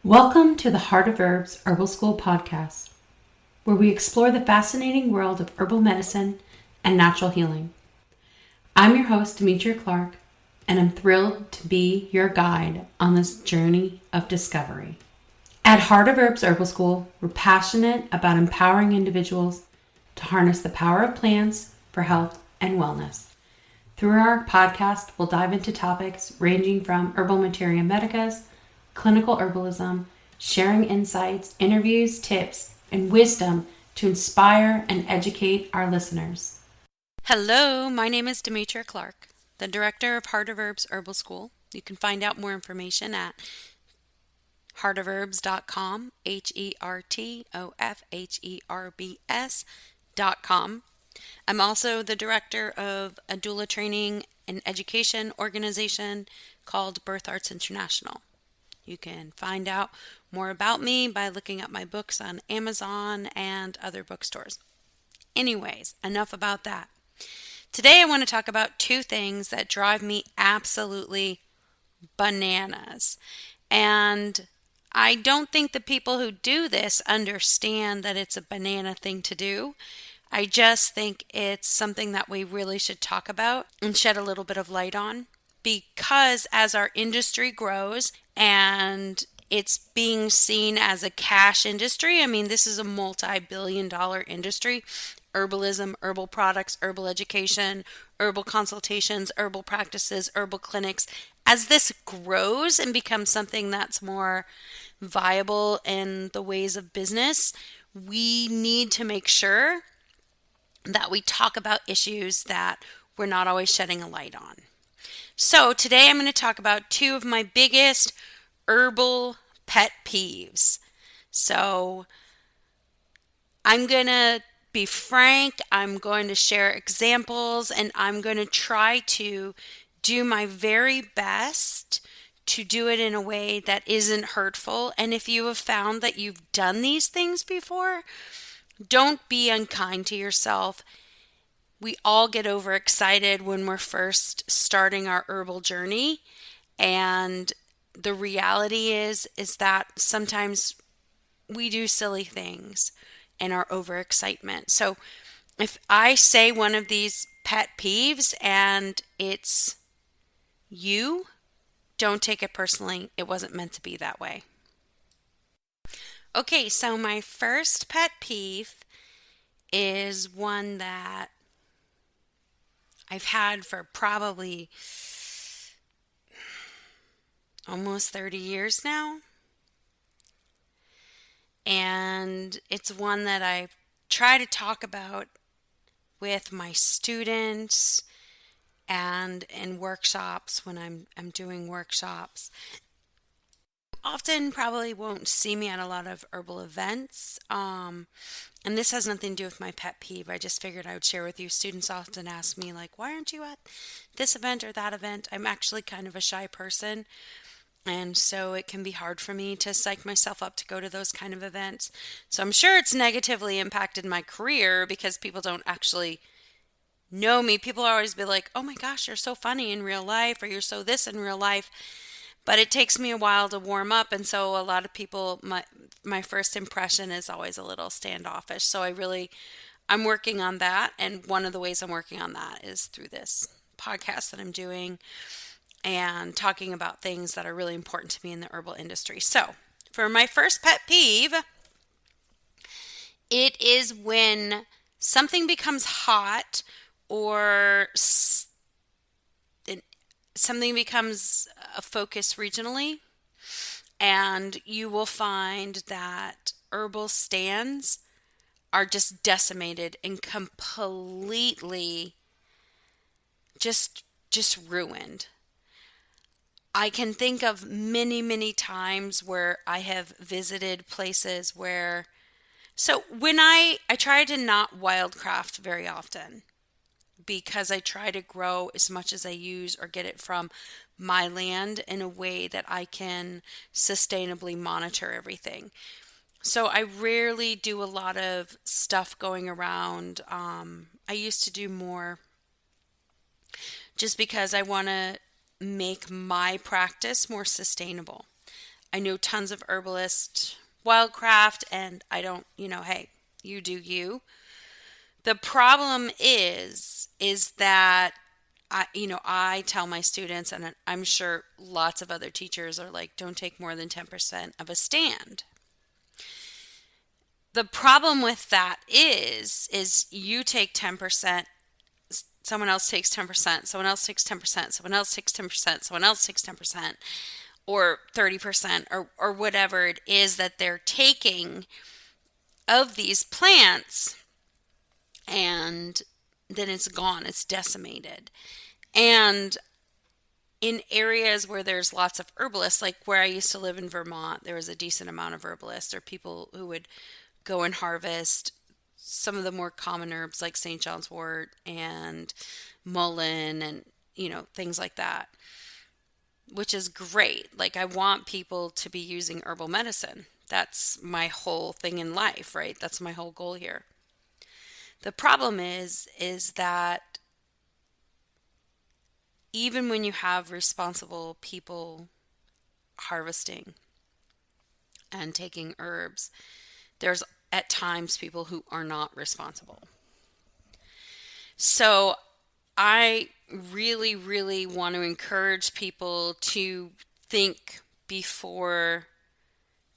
Welcome to the Heart of Herbs Herbal School podcast, where we explore the fascinating world of herbal medicine and natural healing. I'm your host, Demetria Clark, and I'm thrilled to be your guide on this journey of discovery. At Heart of Herbs Herbal School, we're passionate about empowering individuals to harness the power of plants for health and wellness. Through our podcast, we'll dive into topics ranging from herbal materia medicas, clinical herbalism, sharing insights, interviews, tips, and wisdom to inspire and educate our listeners. Hello, my name is Demetria Clark, the director of Heart of Herbs Herbal School. You can find out more information at heartofherbs.com, HERTOFHERBS.com. I'm also the director of a doula training and education organization called Birth Arts International. You can find out more about me by looking up my books on Amazon and other bookstores. Anyways, enough about that. Today I want to talk about two things that drive me absolutely bananas. And I don't think the people who do this understand that it's a banana thing to do. I just think it's something that we really should talk about and shed a little bit of light on, because as our industry grows and it's being seen as a cash industry, I mean, this is a multi-billion-dollar industry. Herbalism, herbal products, herbal education, herbal consultations, herbal practices, herbal clinics. As this grows and becomes something that's more viable in the ways of business, we need to make sure that we talk about issues that we're not always shedding a light on. So today I'm going to talk about two of my biggest herbal pet peeves. So I'm going to be frank, I'm going to share examples, and I'm going to try to do my very best to do it in a way that isn't hurtful. And if you have found that you've done these things before, don't be unkind to yourself. We all get overexcited when we're first starting our herbal journey, and the reality is that sometimes we do silly things in our overexcitement. So if I say one of these pet peeves and it's you, don't take it personally. It wasn't meant to be that way. Okay, so my first pet peeve is one that I've had for probably almost 30 years now. And it's one that I try to talk about with my students and in workshops when I'm doing workshops. Often probably won't see me at a lot of herbal events. And this has nothing to do with my pet peeve. I just figured I would share with you. Students often ask me, like, why aren't you at this event or that event? I'm actually kind of a shy person. And so it can be hard for me to psych myself up to go to those kind of events. So I'm sure it's negatively impacted my career because people don't actually know me. People always be like, oh my gosh, you're so funny in real life, or you're so this in real life. But it takes me a while to warm up. And so a lot of people, my first impression is always a little standoffish. So I'm working on that. And one of the ways I'm working on that is through this podcast that I'm doing and talking about things that are really important to me in the herbal industry. So, for my first pet peeve, it is when something becomes hot or something becomes a focus regionally, and you will find that herbal stands are just decimated and completely just ruined. I can think of many, many times where I have visited places where, so when I try to not wildcraft very often because I try to grow as much as I use or get it from my land in a way that I can sustainably monitor everything. So I rarely do a lot of stuff going around. I used to do more just because I want to make my practice more sustainable. I know tons of herbalists, wildcraft, and I don't, hey, you do you. The problem is that I tell my students, and I'm sure lots of other teachers are like, don't take more than 10% of a stand. The problem with that is you take 10%, someone else takes 10%, someone else takes 10%, someone else takes 10%, someone else takes 10%, or 30%, or whatever it is that they're taking of these plants, and then it's gone, it's decimated. And in areas where there's lots of herbalists, like where I used to live in Vermont, there was a decent amount of herbalists or people who would go and harvest some of the more common herbs like St. John's wort and mullein and, things like that, which is great. Like, I want people to be using herbal medicine. That's my whole thing in life, right? That's my whole goal here. The problem is that even when you have responsible people harvesting and taking herbs, there's at times people who are not responsible. So I really, really want to encourage people to think before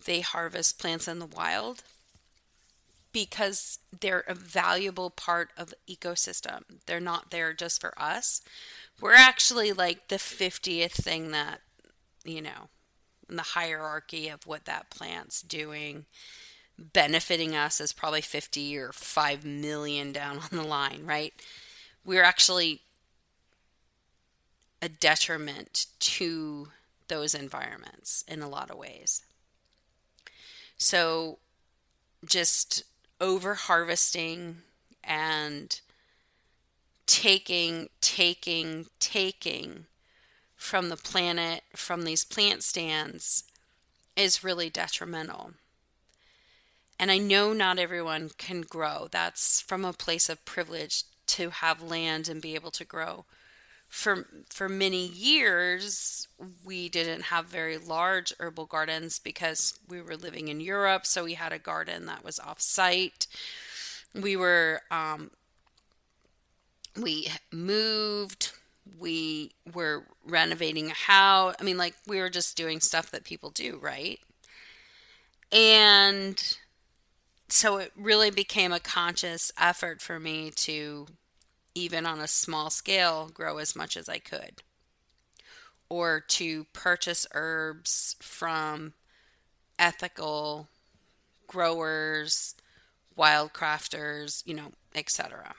they harvest plants in the wild, because they're a valuable part of the ecosystem. They're not there just for us. We're actually like the 50th thing that, in the hierarchy of what that plant's doing. Benefiting us is probably 50 or 5 million down on the line, right? We're actually a detriment to those environments in a lot of ways. So just over harvesting and taking from the planet, from these plant stands, is really detrimental. And I know not everyone can grow. That's from a place of privilege to have land and be able to grow. For many years, we didn't have very large herbal gardens because we were living in Europe, so we had a garden that was off-site. We moved, we were renovating a house. I mean, like, we were just doing stuff that people do, right? And so it really became a conscious effort for me to, even on a small scale, grow as much as I could, or to purchase herbs from ethical growers, wildcrafters, etc.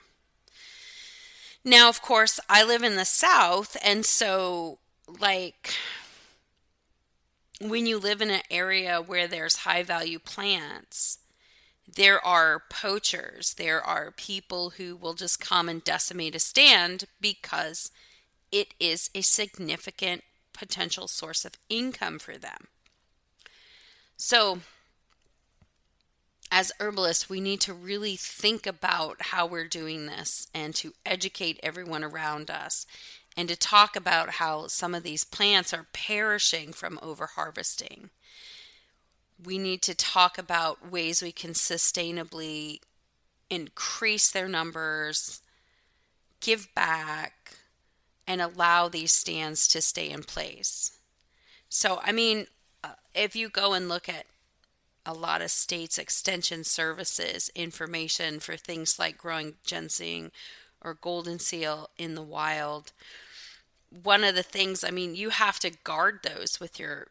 Now, of course, I live in the South, and so, like, when you live in an area where there's high value plants, there are poachers, there are people who will just come and decimate a stand because it is a significant potential source of income for them. So, as herbalists, we need to really think about how we're doing this and to educate everyone around us and to talk about how some of these plants are perishing from overharvesting. We need to talk about ways we can sustainably increase their numbers, give back, and allow these stands to stay in place. So, I mean, if you go and look at a lot of states' extension services information for things like growing ginseng or golden seal in the wild, one of the things, I mean, you have to guard those with your,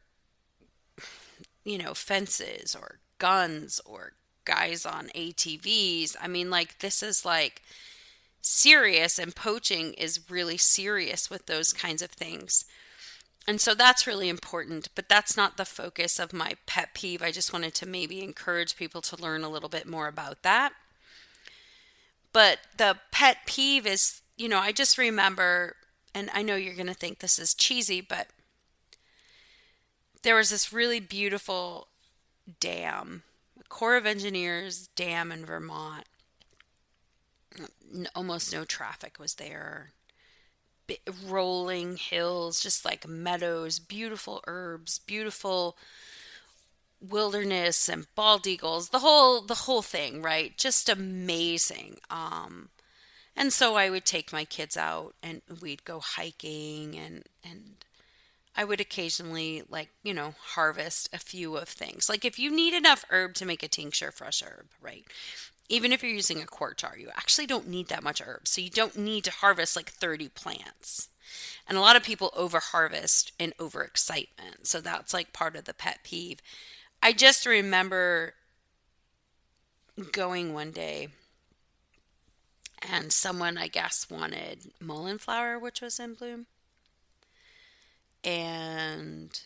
fences or guns or guys on ATVs. I mean, like, this is like serious, and poaching is really serious with those kinds of things. And so that's really important, but that's not the focus of my pet peeve. I just wanted to maybe encourage people to learn a little bit more about that. But the pet peeve is, I just remember, and I know you're going to think this is cheesy, but there was this really beautiful dam, Corps of Engineers dam in Vermont. Almost no traffic was there. Rolling hills, just like meadows, beautiful herbs, beautiful wilderness and bald eagles, the whole thing, right? Just amazing. And so I would take my kids out and we'd go hiking, and I would occasionally, like, harvest a few of things. Like if you need enough herb to make a tincture, fresh herb, right? Even if you're using a quart jar, you actually don't need that much herb. So you don't need to harvest like 30 plants. And a lot of people over harvest in overexcitement. So that's like part of the pet peeve. I just remember going one day and someone, I guess, wanted mullein flower, which was in bloom. And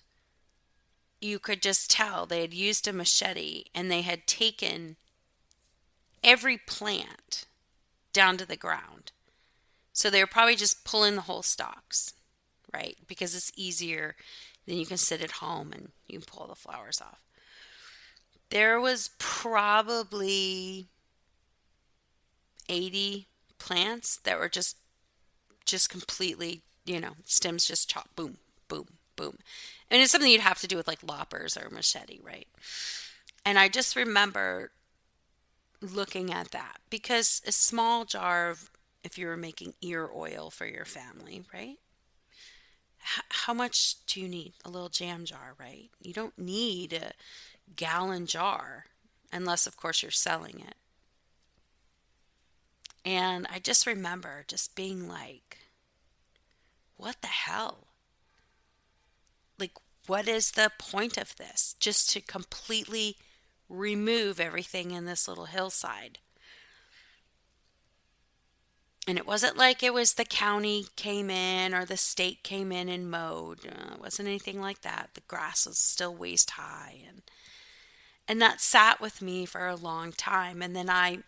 you could just tell they had used a machete and they had taken every plant down to the ground. So they were probably just pulling the whole stalks, right? Because it's easier. Then you can sit at home and you can pull the flowers off. There was probably 80 plants that were just completely, stems just chopped, boom, boom, boom. And it's something you'd have to do with like loppers or machete, right? And I just remember looking at that because a small jar of, if you were making ear oil for your family, right? How much do you need? A little jam jar, right? You don't need a gallon jar unless, of course, you're selling it. And I just remember just being like, what the hell? Like, what is the point of this? Just to completely remove everything in this little hillside. And it wasn't like it was the county came in or the state came in and mowed. It wasn't anything like that. The grass was still waist high. And that sat with me for a long time. And then I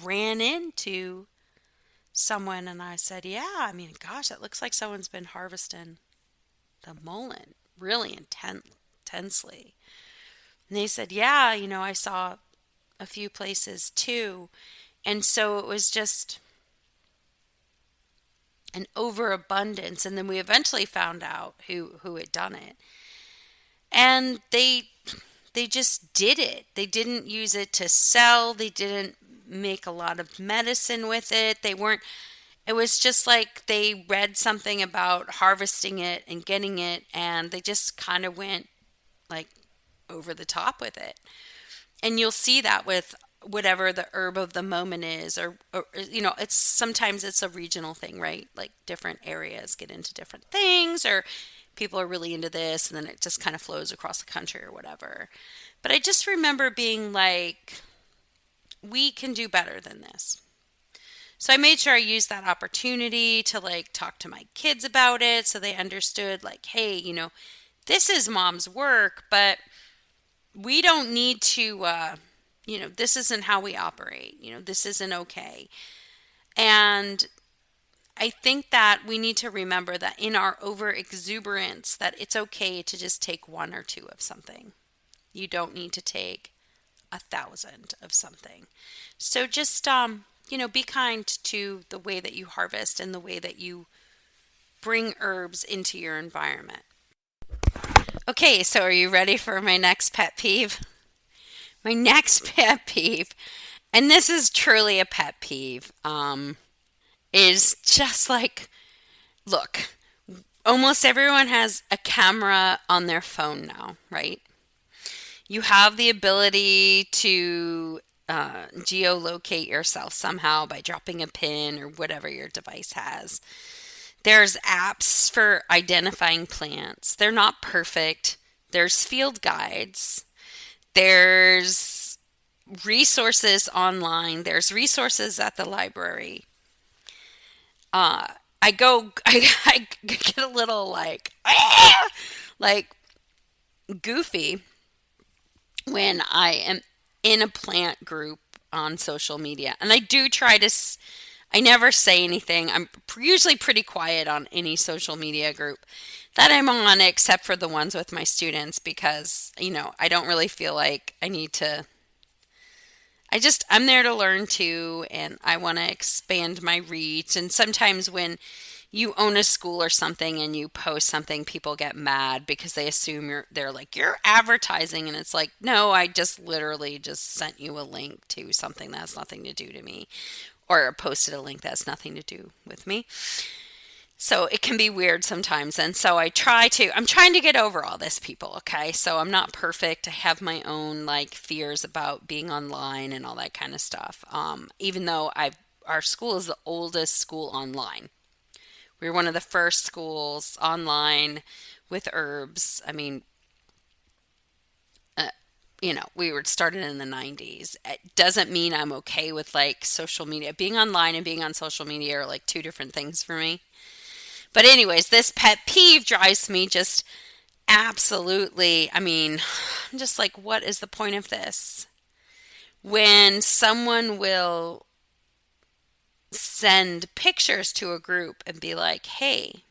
ran into someone and I said, yeah, I mean, gosh, it looks like someone's been harvesting the mullein really intensely. And they said, yeah, I saw a few places too. And so it was just an overabundance. And then we eventually found out who had done it. And they just did it. They didn't use it to sell. They didn't make a lot of medicine with it. It was just like they read something about harvesting it and getting it, and they just kind of went like over the top with it. And you'll see that with whatever the herb of the moment is, or it's sometimes it's a regional thing, right? Like different areas get into different things, or people are really into this, and then it just kind of flows across the country or whatever. But I just remember being like, we can do better than this. So I made sure I used that opportunity to like talk to my kids about it so they understood like, hey, this is mom's work, but we don't need to, this isn't how we operate. This isn't okay. And I think that we need to remember that in our over exuberance, that it's okay to just take one or two of something. You don't need to take 1,000 of something. So just, be kind to the way that you harvest and the way that you bring herbs into your environment. Okay, so are you ready for my next pet peeve? My next pet peeve, and this is truly a pet peeve, is just like, look, almost everyone has a camera on their phone now, right? You have the ability to geolocate yourself somehow by dropping a pin or whatever your device has. There's apps for identifying plants. They're not perfect. There's field guides. There's resources online. There's resources at the library. I get a little like goofy when I am in a plant group on social media. And I do try to, I never say anything. I'm usually pretty quiet on any social media group that I'm on, except for the ones with my students, because, I don't really feel like I need to, I'm there to learn too, and I want to expand my reach. And sometimes when you own a school or something and you post something, people get mad because they assume they're like, you're advertising. And it's like, no, I just literally just sent you a link to something that has nothing to do to me, or posted a link that has nothing to do with me. So it can be weird sometimes. And so I'm trying to get over all this, people. Okay. So I'm not perfect. I have my own like fears about being online and all that kind of stuff. Even though our school is the oldest school online. We were one of the first schools online with herbs. I mean, we were started in the 90s. It doesn't mean I'm okay with like social media. Being online and being on social media are like two different things for me. But anyways, this pet peeve drives me just absolutely. I mean, I'm just like, what is the point of this? When someone will send pictures to a group and be like, hey,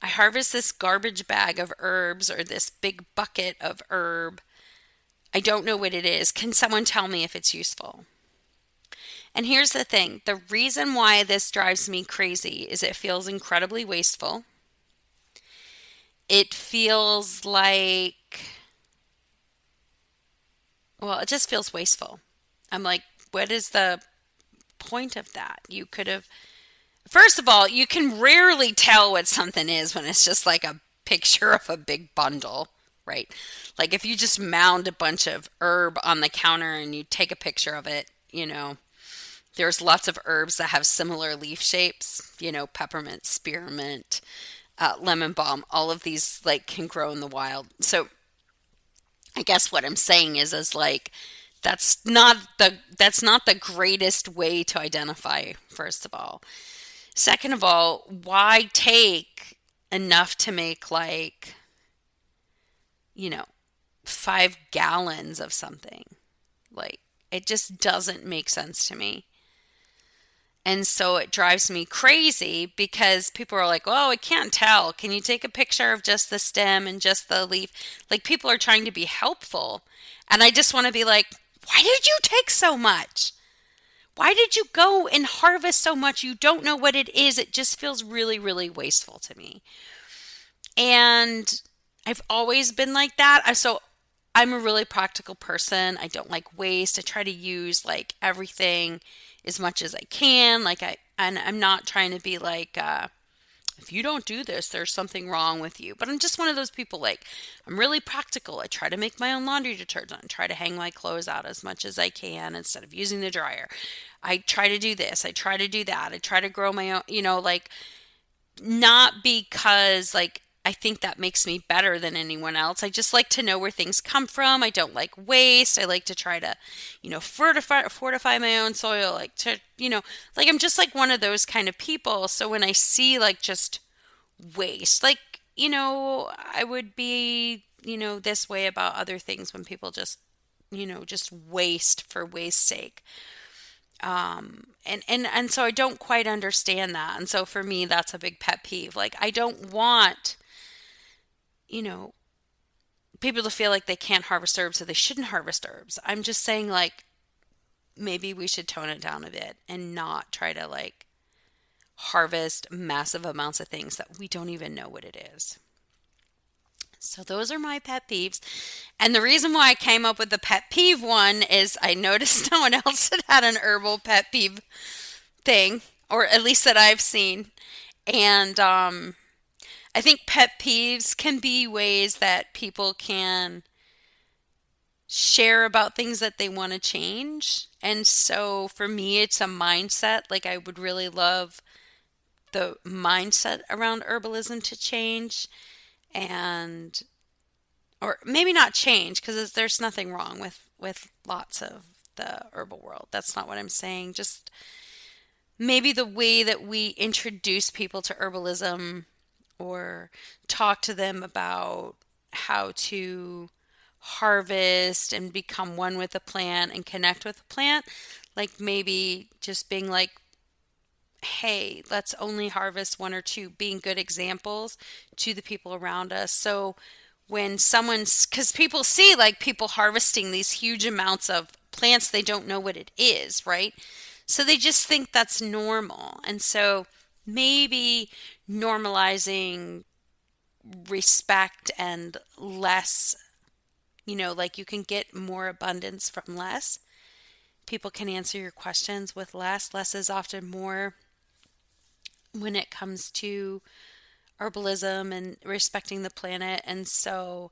I harvest this garbage bag of herbs or this big bucket of herb. I don't know what it is. Can someone tell me if it's useful? And here's the thing. The reason why this drives me crazy is it feels incredibly wasteful. It feels like, well, it just feels wasteful. I'm like, what is the point of that? You could have, first of all, you can rarely tell what something is when it's just like a picture of a big bundle, right? Like if you just mound a bunch of herb on the counter and you take a picture of it, there's lots of herbs that have similar leaf shapes, peppermint, spearmint, lemon balm, all of these like can grow in the wild. So I guess what I'm saying is like that's not the greatest way to identify, first of all. Second of all, why take enough to make like, you know, 5 gallons of something? Like it just doesn't make sense to me. And so it drives me crazy because people are like, oh, I can't tell. Can you take a picture of just the stem and just the leaf? Like people are trying to be helpful. And I just want to be like, why did you take so much? Why did you go and harvest so much? You don't know what it is. It just feels really, really wasteful to me. And I've always been like that. So I'm a really practical person. I don't like waste. I try to use like everything as much as I can. And I'm not trying to be like, if you don't do this, there's something wrong with you. But I'm just one of those people like, I'm really practical. I try to make my own laundry detergent. I try to hang my clothes out as much as I can instead of using the dryer. I try to do this. I try to do that. I try to grow my own, like not because like I think that makes me better than anyone else. I just like to know where things come from. I don't like waste. I like to try to, fortify my own soil. Like to, like I'm just like one of those kind of people. So when I see like just waste, like, I would be, this way about other things when people just waste for waste's sake. And so I don't quite understand that. And so for me, that's a big pet peeve. Like I don't want, you know, people to feel like they can't harvest herbs or they shouldn't harvest herbs. I'm just saying like maybe we should tone it down a bit and not try to like harvest massive amounts of things that we don't even know what it is. So those are my pet peeves. And the reason why I came up with the pet peeve one is I noticed no one else had an herbal pet peeve thing, or at least that I've seen. And I think pet peeves can be ways that people can share about things that they want to change. And so for me, it's a mindset. Like I would really love the mindset around herbalism to change, and or maybe not change because there's nothing wrong with lots of the herbal world. That's not what I'm saying. Just maybe the way that we introduce people to herbalism or talk to them about how to harvest and become one with the plant and connect with the plant, like maybe just being like, hey, let's only harvest one or two, being good examples to the people around us. So when someone's, because people see like people harvesting these huge amounts of plants, they don't know what it is, right? So they just think that's normal. And so maybe normalizing respect and less, like you can get more abundance from less. People can answer your questions with less. Less is often more when it comes to herbalism and respecting the planet. And so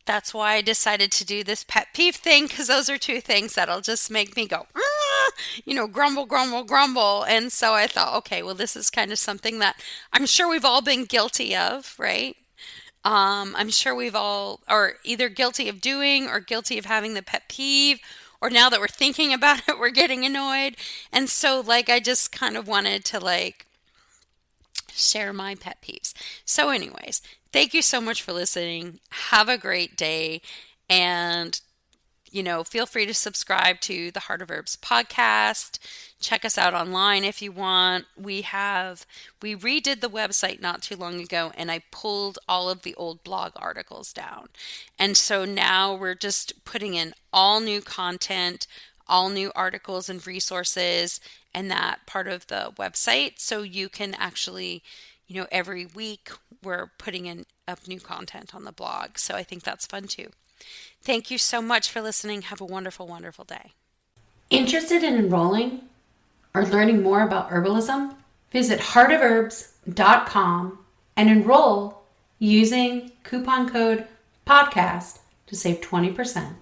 that's why I decided to do this pet peeve thing, because those are two things that'll just make me go, "Ah," grumble, grumble, grumble. And so I thought, okay, well, this is kind of something that I'm sure we've all been guilty of, right? I'm sure we've all are either guilty of doing or guilty of having the pet peeve, or now that we're thinking about it, we're getting annoyed. And so, like, I just kind of wanted to, like, share my pet peeves. So, anyways, thank you so much for listening. Have a great day. And feel free to subscribe to the Heart of Herbs podcast. Check us out online if you want. We redid the website not too long ago, and I pulled all of the old blog articles down. And so now we're just putting in all new content, all new articles and resources, and that part of the website. So you can actually, every week we're putting in up new content on the blog. So I think that's fun too. Thank you so much for listening. Have a wonderful, wonderful day. Interested in enrolling or learning more about herbalism? Visit heartofherbs.com and enroll using coupon code PODCAST to save 20%.